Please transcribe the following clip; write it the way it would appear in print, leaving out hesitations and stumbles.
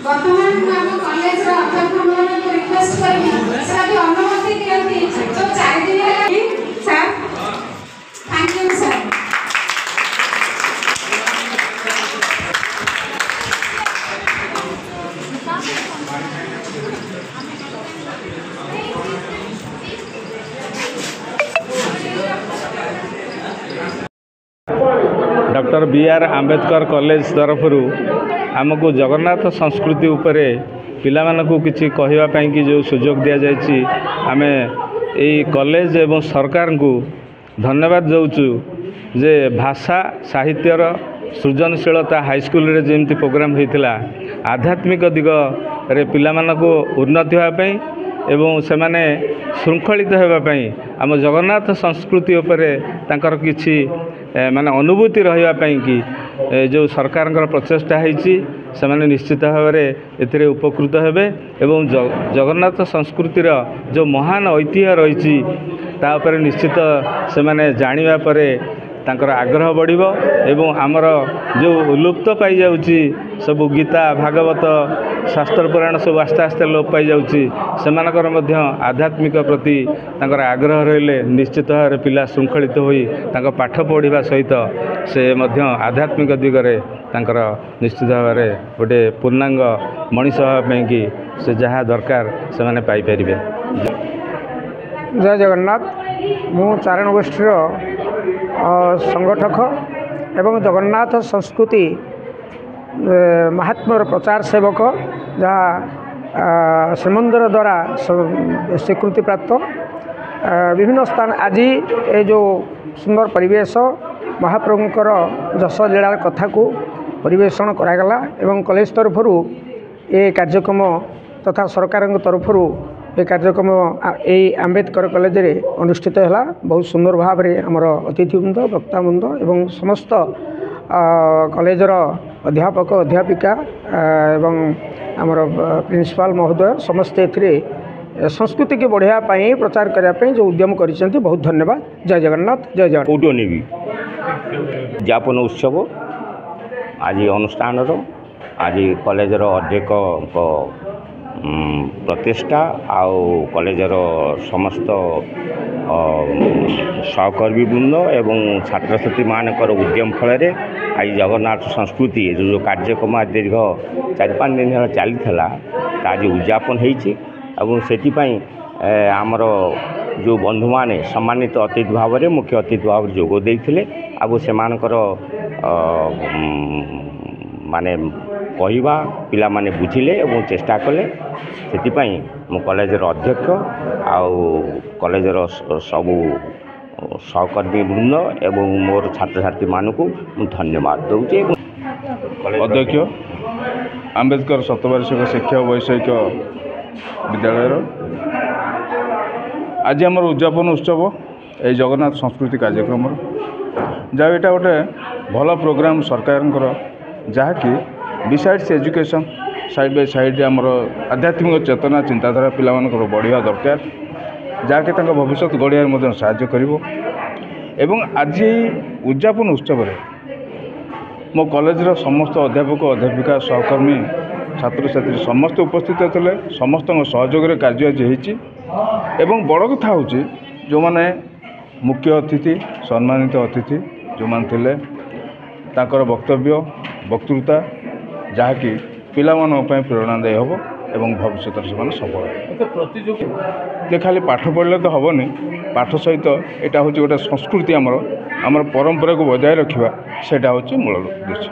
वर्तमान आम कॉलेज अध्यापक को रिक्वेस्ट करी सर अनुमति दियंती जो 4 दिन है sir. Thank you sir. Doctor B R. Ambedkar college तरफ आमको जगन्नाथ संस्कृति उपरे पिलामानकु किछि कहिबा पई कि जो सुजोग दिया जायछि आमे एई कॉलेज एवं सरकार को धन्यवाद देउछु जे भाषा साहित्यर सृजनशीलता हाईस्कूल रे जेमती प्रोग्राम होइतिला आध्यात्मिक दिग रे पिलामानकु उन्नति होआ पई एवं से माने श्रृंखलित होगा आम जगन्नाथ संस्कृति उपरे तांकर किछि माने अनुभूति रहिबा पई कि जो सरकार प्रचेष्टा होइछि से माने निश्चित भाव में एथिरे उपकृत हेबे एवं जगन्नाथ संस्कृतिर जो महान ऐतिह्य रही ता उपरे निश्चित से माने जानिबा परे तांकर आग्रह बढ़िबो एवं आमर जो लुप्त पाई जाउछि सब गीता भागवत शास्त्र पुराण सब आस्ते आस्ते लोप पाई जाउछि सेमानकर मध्य आध्यात्मिक प्रति तांकर आग्रह रहिले निश्चित भाव में पिला श्रृंखलित होई तांका पाठ पढ़िबा सहित से मध्य आध्यात्मिक दिगरे तांकर निश्चित भाव में गोटे पूर्णांग मनीष होगा कि से जहाँ दरकार से माने पाई परिबे। जय जगन्नाथ। मु चारण गोष्ठीर संगठक एवं जगन्नाथ संस्कृति महात्म्यर प्रचार सेवक जहाँ श्रीमंदिर द्वारा स्वीकृति प्राप्त विभिन्न स्थान आज ये जो सुंदर परिवेश महाप्रभुंकर जस लीलार कथा को परिवेषण करागला एवं कॉलेज तरफ ये कार्यक्रम तथा सरकार तरफ ये कार्यक्रम यही आंबेडकर कॉलेज रे अनुष्ठित है। बहुत सुंदर भाव में आमर अतिथिवृंद वक्तावृंद एवं समस्त कॉलेजर अध्यापक अध्यापिका एवं आमर प्रिंसिपाल महोदय समस्ते एथिरे संस्कृति के बढ़िया प्रचार करने जो उद्यम कर बहुत धन्यवाद। जय जगन्नाथ। जय जगन्नाथ। कौटनेवी ज्ञापन उत्सव आज अनुष्ठान आज कॉलेजर अध्यक्ष प्रचेष्टा आउ कॉलेजर समस्त सहकर्मी वृंद एवं छात्र छात्री मानकर उद्यम फल आज जगन्नाथ संस्कृति जो कार्यक्रम दीर्घ 4-5 दिन चली आज उद्यापन होती आमर जो बंधु माने सम्मानित अतिथि भाव में मुख्य अतिथि भाव में जोग देते आगु से माने कहवा पिला माने बुझिले एवं चेष्टा कले से मो कॉलेजर अध्यक्ष आउ कॉलेजर सबू सहकर्मी वृंद एवं मोर छात्र छात्री मानक धन्यवाद दूचे। अध्यक्ष आंबेडकर शतवार्षिक शिक्षा वैषयिक विद्यालय आज आम उद्यापन उत्सव ये जगन्नाथ संस्कृति कार्यक्रम जहाँ यहाँ गोटे भल प्रोग्राम सरकार जहाँकि besides education side by side आमर आध्यात्मिक चेतना चिंताधारा पिला बढ़िया दरकार जहाँकि भविष्य गढ़ साहाय्य करिवो एवं आज उद्यापन उत्सव मो कॉलेजर समस्त अध्यापक अध्यापिका सहकर्मी छात्र छात्री समस्त उपस्थित थे समस्त सहयोग कार्य आज होती एवं बड़ कथा हूँ जो मैंने मुख्य अतिथि सम्मानित अतिथि जो मैंने थे ताकर वक्तव्य वक्तृता जहाँकि पिलामान प्रेरणादायी हम एवं भविष्य से सफल प्रतियोगी खाली पाठ पढ़ले तो हेनी पाठ सहित यहाँ हूँ गोटे संस्कृति आमर परंपरा को बजाय रखा सेटा हूँ मूल उद्देश्य।